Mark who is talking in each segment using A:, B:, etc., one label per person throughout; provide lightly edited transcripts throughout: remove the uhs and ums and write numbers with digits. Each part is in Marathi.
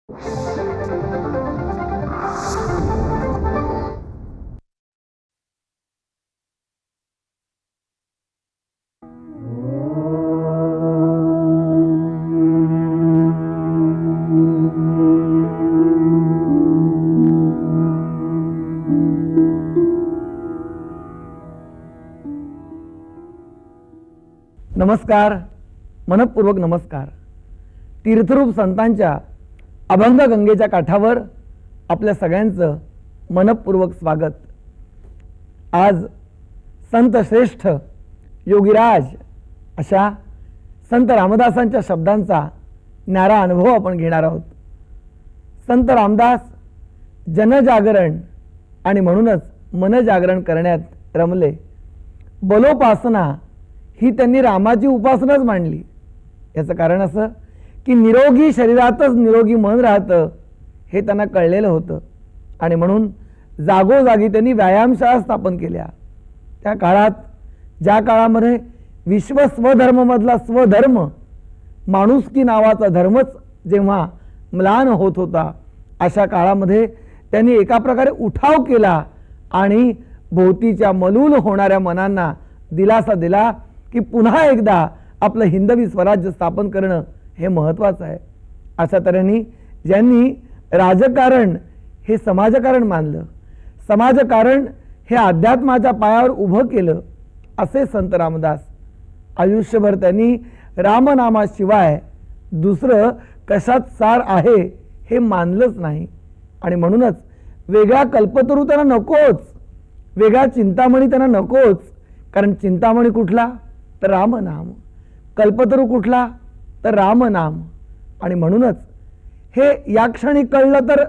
A: नमस्कार, मनपूर्वक नमस्कार. तीर्थरूप संतांच्या अभंग गंगेच्या काठावर आपल्या सगळ्यांचं मनपूर्वक स्वागत. आज संत श्रेष्ठ योगीराज अशा संत रामदासांच्या शब्दांचा न्यारा अनुभव आपण घेणार आहोत. संत रामदास जनजागरण आणि म्हणूनच मनजागरण करण्यात रमले. बलोपासना ही त्यांनी रामाची उपासनाच मांडली. याचं कारण असं की निरोगी शरीरातच निरोगी मन राहतं हे त्यांना कळलेलं होतं आणि म्हणून जागोजागी त्यांनी व्यायामशाळा स्थापन केल्या. त्या काळात, ज्या काळामध्ये विश्व स्वधर्ममधला स्वधर्म माणुसकी नावाचा धर्मच जेव्हा म्लान होत होता, अशा काळामध्ये त्यांनी एका प्रकारे उठाव केला आणि भोवतीच्या मलूल होणाऱ्या मनांना दिलासा दिला की पुन्हा एकदा आपलं हिंदवी स्वराज्य स्थापन करणं हे महत्त्वाचं आहे. अशा तऱ्हेने ज्यांनी राजकारण हे समाजकारण मानलं, समाजकारण हे अध्यात्माच्या पायावर उभं केलं, असे संत रामदास. आयुष्यभर त्यांनी रामनामाशिवाय दुसरं कशात सार आहे हे मानलंच नाही आणि म्हणूनच वेगळा कल्पतरू त्यांना नकोच, वेगळा चिंतामणी त्यांना नकोच. कारण चिंतामणी कुठला तर रामनाम, कल्पतरू कुठला तर रामनाम. आणि म्हणूनच हे या क्षणी कळलं तर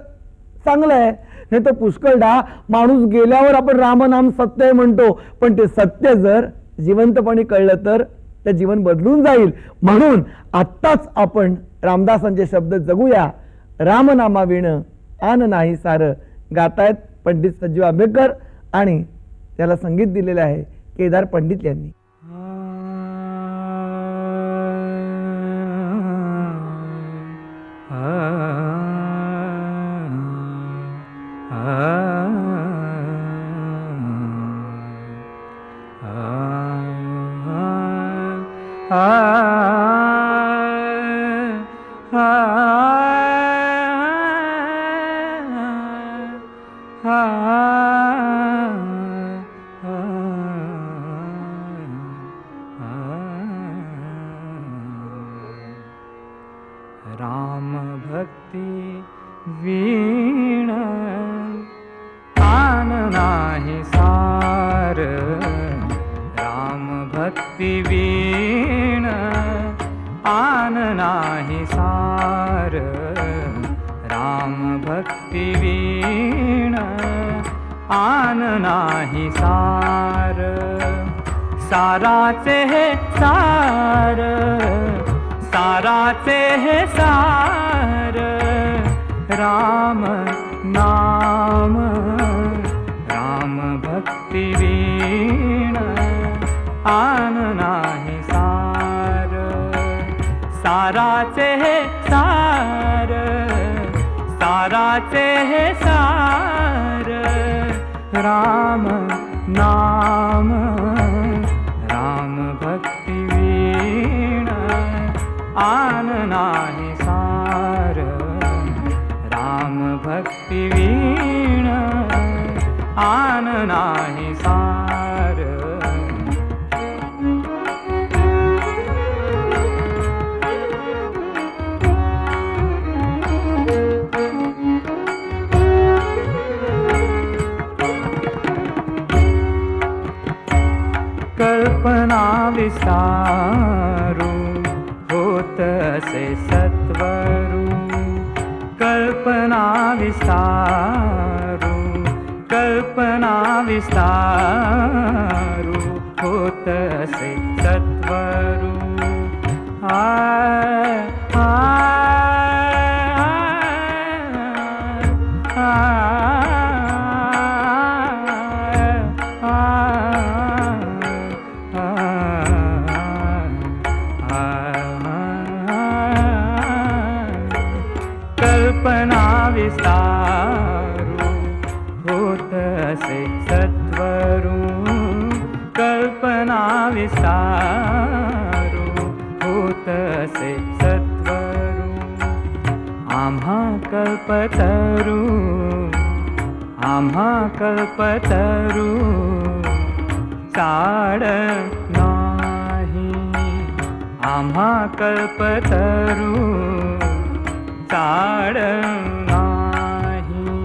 A: चांगलं आहे, नाही तर पुष्कळदा माणूस गेल्यावर आपण रामनाम सत्य आहे म्हणतो, पण ते सत्य जर जिवंतपणे कळलं तर ते जीवन बदलून जाईल. म्हणून आत्ताच आपण रामदासांचे शब्द जगूया. रामनामाविण आन नाही सार, गातायत पंडित संजीव आंबेडकर आणि त्याला संगीत दिलेले आहे केदार पंडित यांनी.
B: राम भक्ति वीण आन नाही सार, राम भक्ति वीण आन नाही सार, राम भक्ति वीण आन नाही सार. साराचे हे सार, साराचे हे सार, राम नाम, राम भक्ति वीण आन नाही सार. साराचे हे सार, साराचे हे सार, राम नाम, राम भक्ति वीण आन नाही सार, राम भक्ति वीण आन नाही सार. कल्पना विस्तारू होत असे सत्वरू, कल्पना विस्तारू, कल्पना विस्तारू होत असे सत्वरू. कल्पना विस्तारू होत असे सत्वरू कल्पना विस्तारू होत असे सत्वरू आम्हा कल्पतरू चाड नाही आम्हा कल्पतरू चाड नाही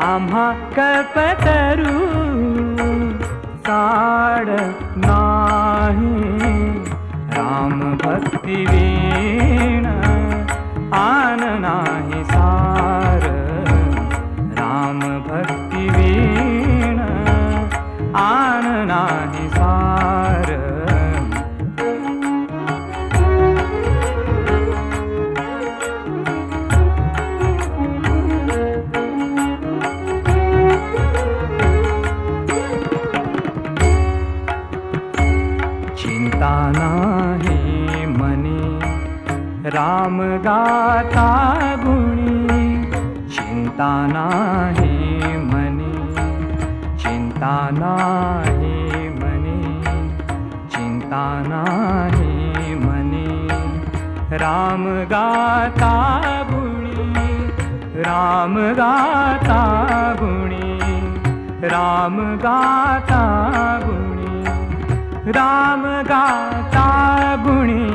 B: आम्हा कल्पतरू चाड नाही राम भक्ती वीण आन नाही सार राम भक्ती वीण आन नाही सार चिंता नाही मनी राम गाता गुणी चिंता नाही मनी चिंता नाही मनी चिंता नाही मनी राम गाता गुणी राम गाता गुणी राम गाता गुणी राम गाता गुणी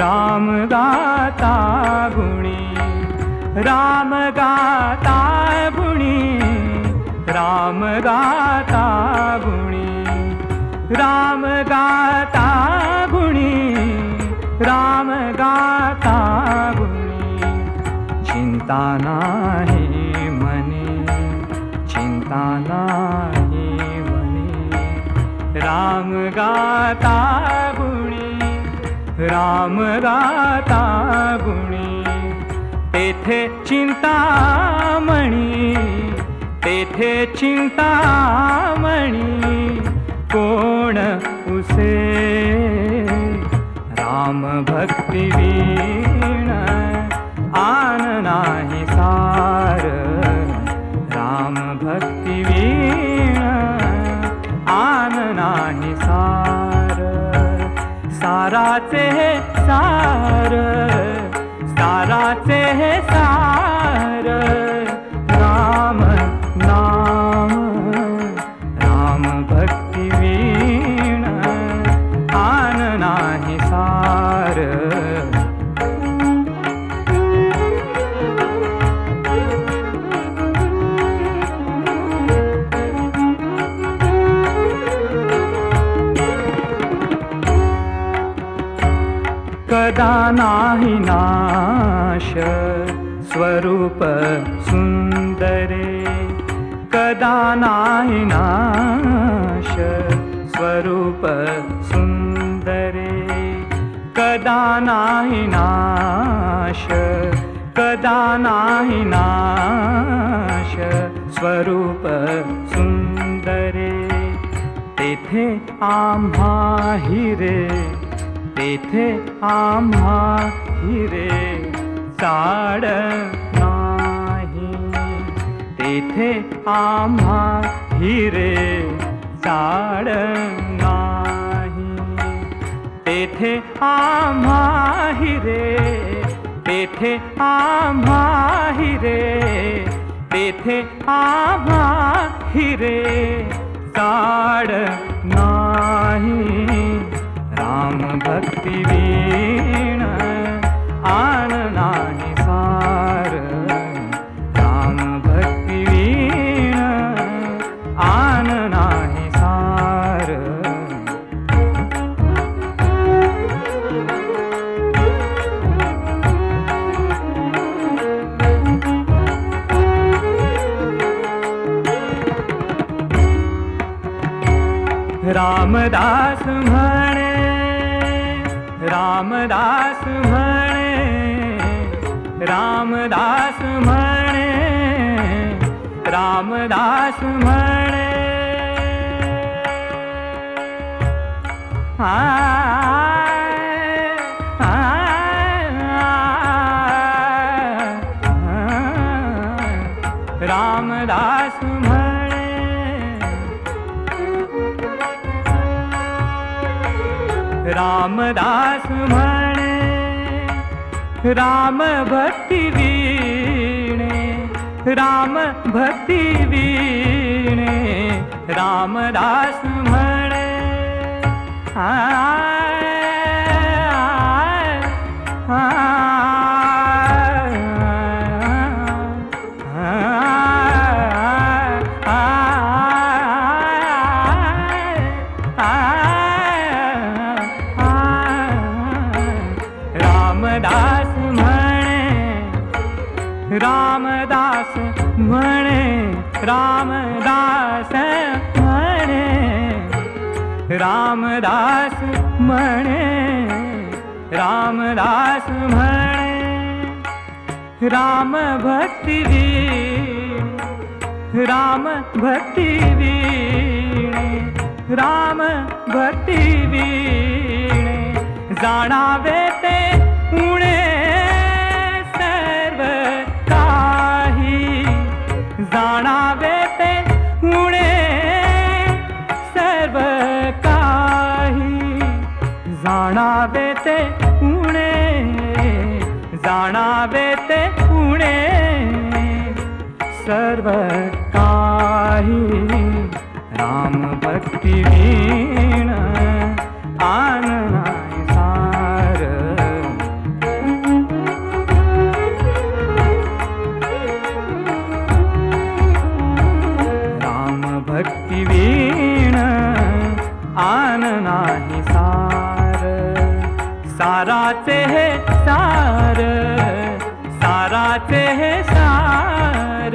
B: राम गाता गुणी राम गाता गुणी राम गाता गुणी राम गाता गुणी राम गाता गुणी चिंता नाही मनी चिंता नाही मनी राम गाता गुणी राम गाता गुणी तेथे चिंतामणी तेथे चिंतामणी कोण उसे राम भक्ती वीण आन नाही सार राम भक्ती वीण आन नाही सार साराचे सार साराचे सार राम नाम राम भक्ती वीण आन नाही सार कदा नाही नाश स्वरूप सुंदरे कदा नाही नाश स्वरूप सुंदरे कदा नाही नाश कदा नाही नाश स्वरूप सुंदरे तेथे आम्हा हिरे तेथे आम्हा हिरे चाड नाही तेथे आम्हा हिरे चाड नाही तेथे आम्हा हिरे तेथे आम्हा हिरे तेथे आम्हा हिरे चाड नाही राम भक्ती वीण आन नाही सार राम भक्ती वीण आन नाही सार रामदास म्हणे रामदास म्हणे रामदास म्हणे रामदास म्हणे रामदास म्हणे रामदास म्हणे राम भक्ती वीणे राम भक्ती वीणे रामदास म्हणे रामदास म्हणे रामदास म्हणे रामदास म्हणे रामदास म्हणे रामदास म्हणे राम भक्ती वीणे राम भक्ती वीणे राम भक्ती वीणे जाणावे ते उणे सर्व काही जाणावे ते उणे सर्व काही जाणावे ते उणे जाणावे ते उणे सर्व काही राम भक्ती वीण आन नाही सार राम भक्ती वीण आन नाही सार साराचे हे सार साराचे हे सार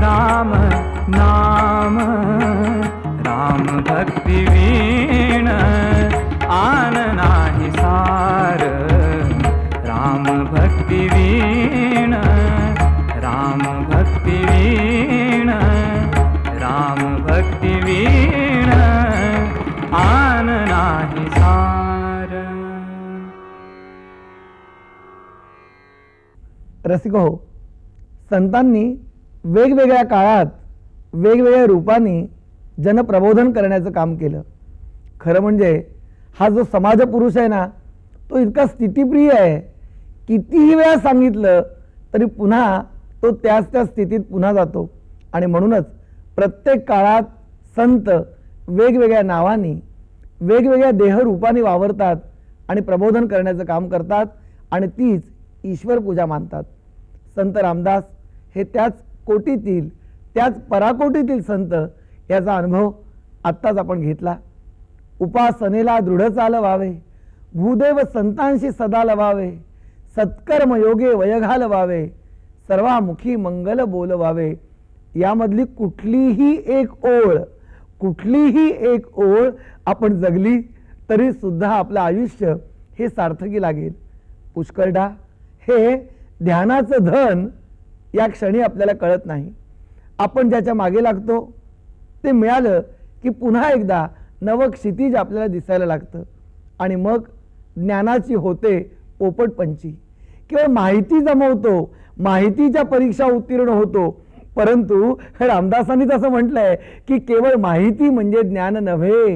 B: राम नाम राम भक्ती वीण आन नाही सार राम भक्ती वीण राम भक्ती वीण राम भक्ती वीण आन नाही सार.
A: रसिको हो, संतांनी वेगवेगळ्या काळात वेगवेगळ्या रूपाने जनप्रबोधन करण्याचं काम केलं. खरं म्हणजे हा जो समाजपुरुष आहे ना, तो इतका स्थितिप्रिय आहे, कितीही वेळा सांगितलं तरी पुन्हा तो त्याच त्या स्थितीत पुन्हा जातो. आणि म्हणूनच प्रत्येक काळात संत वेगवेगळ्या नावांनी वेगवेगळ्या देहरूपाने वावरतात आणि प्रबोधन करण्याचं काम करतात आणि तीच ईश्वर पूजा मानतात. संत रामदास हे त्याच कोटीतील त्याच पराकोटीतील संत याचा अनुभव आत्ताच आपण घेतला. उपासनेला दृढ चाल व्हावे, भूदेव संतांशी सदा लवावे, सत्कर्म योगे वयघाल व्हावे, सर्वामुखी मंगल बोलवावे. यामधली कुठलीही एक ओळ आपण जगली तरी सुद्धा आपलं आयुष्य हे सार्थकी लागेल. पुष्कळदा हे ध्यानाचं धन या क्षणी आपल्याला कळत नाही. आपण ज्याच्या मागे लागतो ते मिळालं की पुन्हा एकदा नवं क्षितिज आपल्याला दिसायला लागतं आणि मग ज्ञानाची होते पोपटपंची. केवळ माहिती जमवतो, माहितीच्या परीक्षा उत्तीर्ण होतो, परंतु रामदासांनीच असं म्हटलंय की केवळ माहिती म्हणजे ज्ञान नव्हे.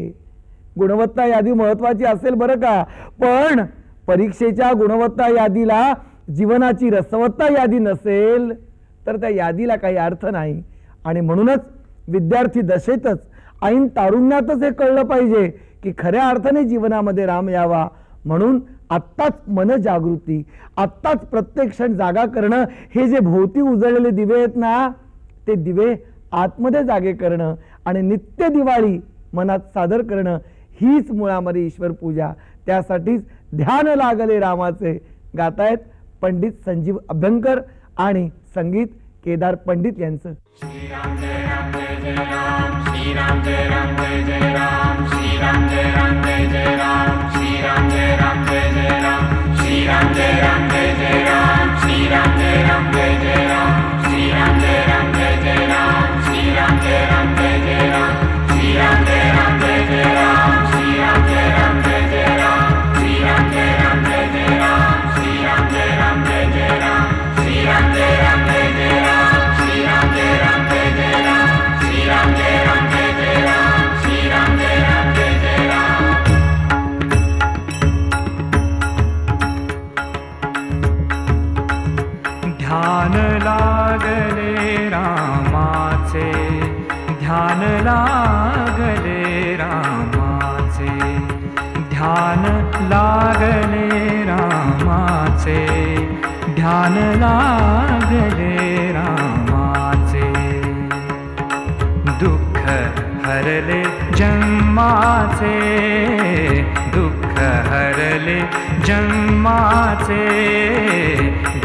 A: गुणवत्ता यादी महत्वाची असेल बरं का, पण परीक्षेच्या गुणवत्ता यादीला जीवनाची रसवत्ता यादी नसेल तर त्या यादीला काही अर्थ नाही. आणि म्हणूनच विद्यार्थी दशेतच ऐन तारुण्यातच हे कळलं पाहिजे की खऱ्या अर्थाने जीवनामध्ये राम यावा. म्हणून आत्ताच मनजागृती, आत्ताच प्रत्येक क्षण जागा करणं, हे जे भोवती उजळलेले दिवे आहेत ना, ते दिवे आतमध्ये जागे करणं आणि नित्य दिवाळी मनात सादर करणं हीच मुळामध्ये ईश्वर पूजा. त्यासाठीच ध्यान लागले रामाचे गातायत पंडित संजीव अभ्यंकर आणि संगीत केदार पंडित यांचं.
B: श्रीराम जय राम जय जय राम, श्रीराम जय राम जय जय राम, श्रीराम जय राम जय जय राम, श्रीराम जय राम जय जय राम, श्रीराम जय राम जय जय राम, श्रीराम जय राम जय जय राम, श्रीराम जय राम जय जय राम, श्रीराम जय राम जय जय राम, श्रीराम जय राम जय जय राम, श्रीराम जय राम जय जय राम, श्रीराम जय राम जय जय राम, श्रीराम जय राम जय जय राम, श्रीराम जय राम जय जय राम, श्रीराम जय
C: ध्यान लागले रामाचे. दुःख हरले जन्माचे, दुःख हरले जन्माचे,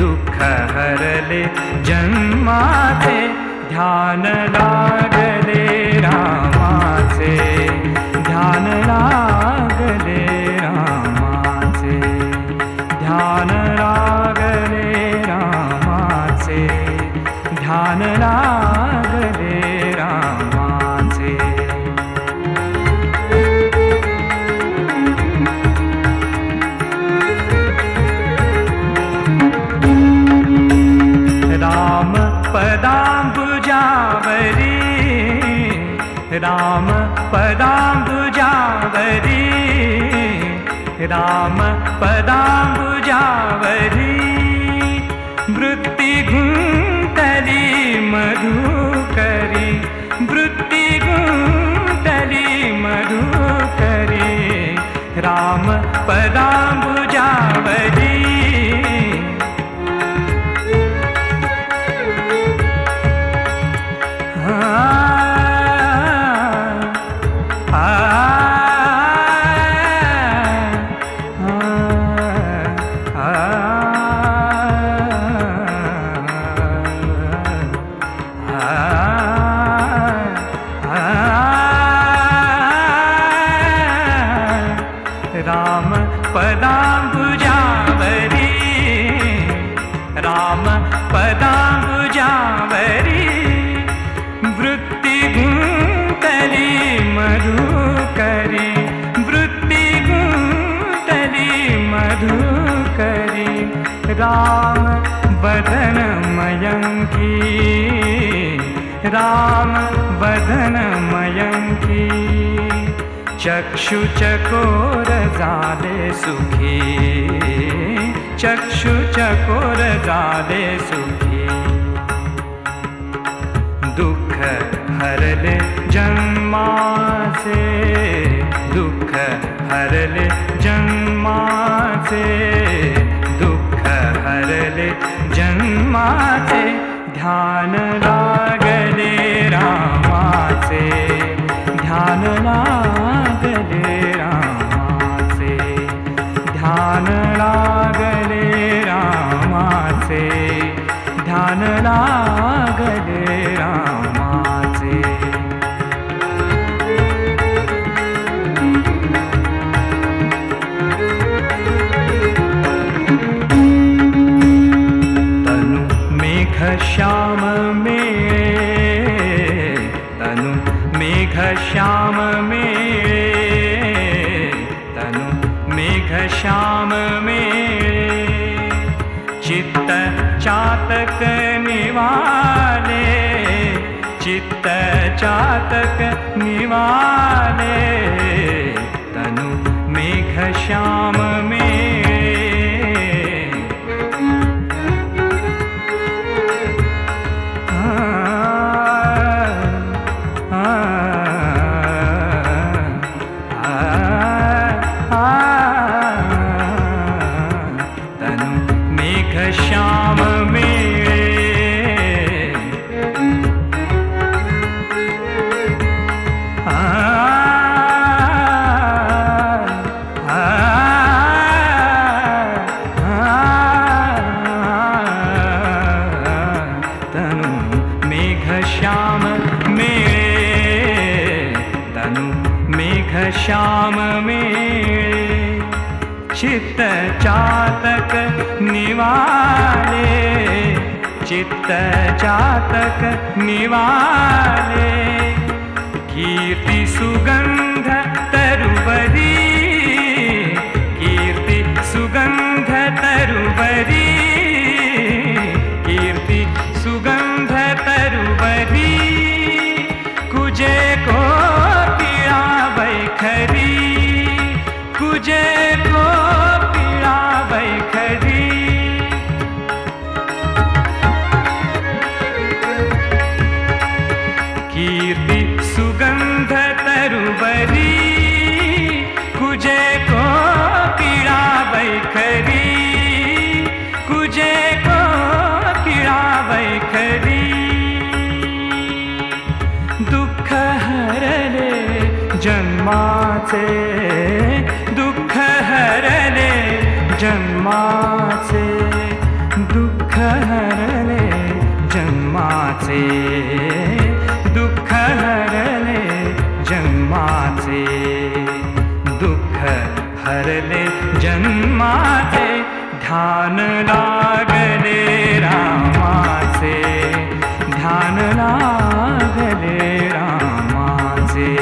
C: दुःख हरले जन्माचे. ध्यान लागले रामाचे, ध्यान लागले रामाचे, ध्यान लागले रामाचे, ध्यान लागले रामाचे. राम पदांबुजावरी, राम पदांबुजावरी, राम पदांबुजावरी. वृत्ती गुंतली मधुकरी, वृत्ती गुंतली मधुकरी. राम पदांबुजावरी. राम पदांबुजावरी, राम पदांबुजावरी. वृत्ती गुंतली मधुकरी, वृत्ती गुंतली मधुकरी. राम वदन मयंकी, राम वदन मयंकी. चक्षु चकोर झाले सुखी, चक्षु चकोर झाले सुखी. दुःख हरले जन्माचे, दुःख हरले जन्माचे, दुःख हरले जन्माचे. ध्यान लागले रामाचे, ध्यान लागले रामाचे, ध्यान लागले रामाचे, ध्यान लागले रामाचे. तनु मेघ श्याम मेळे, तनु मेघ श्याम मेळे, तनु मेघ श्याम मेळे. चित्त चातक निवाले, चित्त चातक निवाले. तनु मेघ श्याम मेळे. तनु मेघ श्याम मेळे. तनु मेघ श्याम मेळे, तनु मेघ श्याम मेळे. चित्त चातक निवाले, चित्त चातक निवाले. कीर्ति सुगंध तरुवरी, कीर्ति सुगंध तरुवरी, कीर्ति सुगंध तरुवरी. कुजे को पीड़ा बैखरी, कुजे को पीड़ा बैखरी. कीर्ति सुगंध तरुवरी, जन्माचे दुःख हरले जन्माचे दुःख हरले जन्माचे दुःख हरले जन्माचे दुःख हरले जन्माचे ध्यान लागले रामाचे ध्यान लागले रामाचे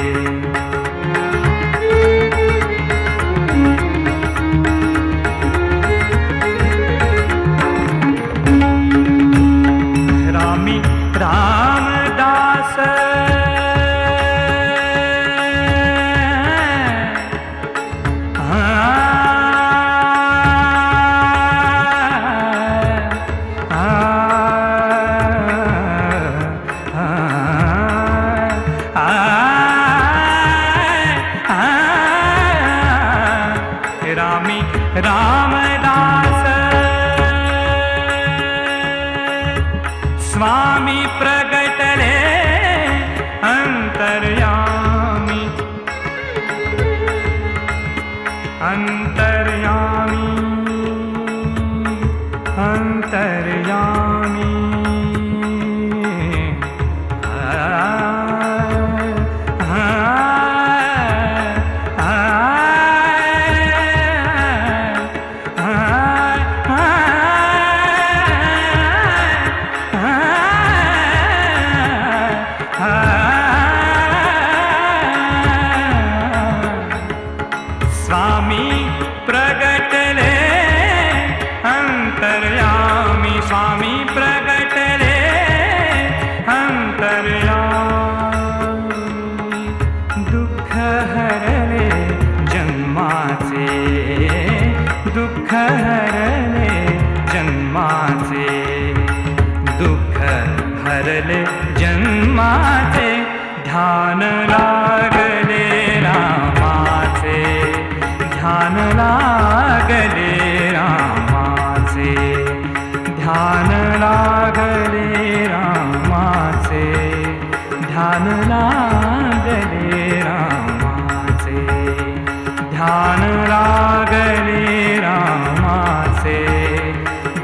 C: रामी रामदास रामी रामदास स्वामी प्रगटले अंतर्यामी अंतर्यामी अंतर्यामी स्वामी प्रगटले अंतर्यामी स्वामी प्रगटले अंतर्यामी दुःख हरले जन्माचे दुःख हरले जन्माचे दुःख हरले जन्माचे ध्यान लागले रामाचे ध्यान लागले रामाचे ध्यान लागले रामाचे ध्यान लागले रामाचे ध्यान लागले रामाचे ध्यान लागले रामाचे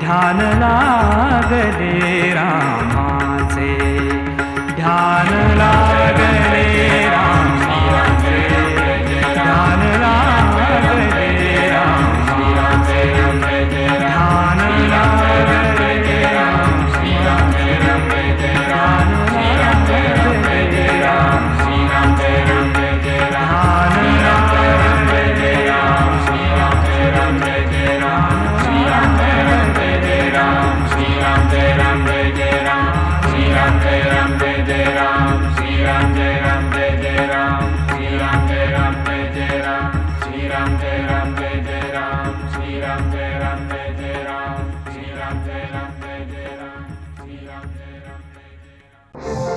C: ध्यान लागले रामाचे ध्यान लागले रामाचे ध्यान लागले
B: Ram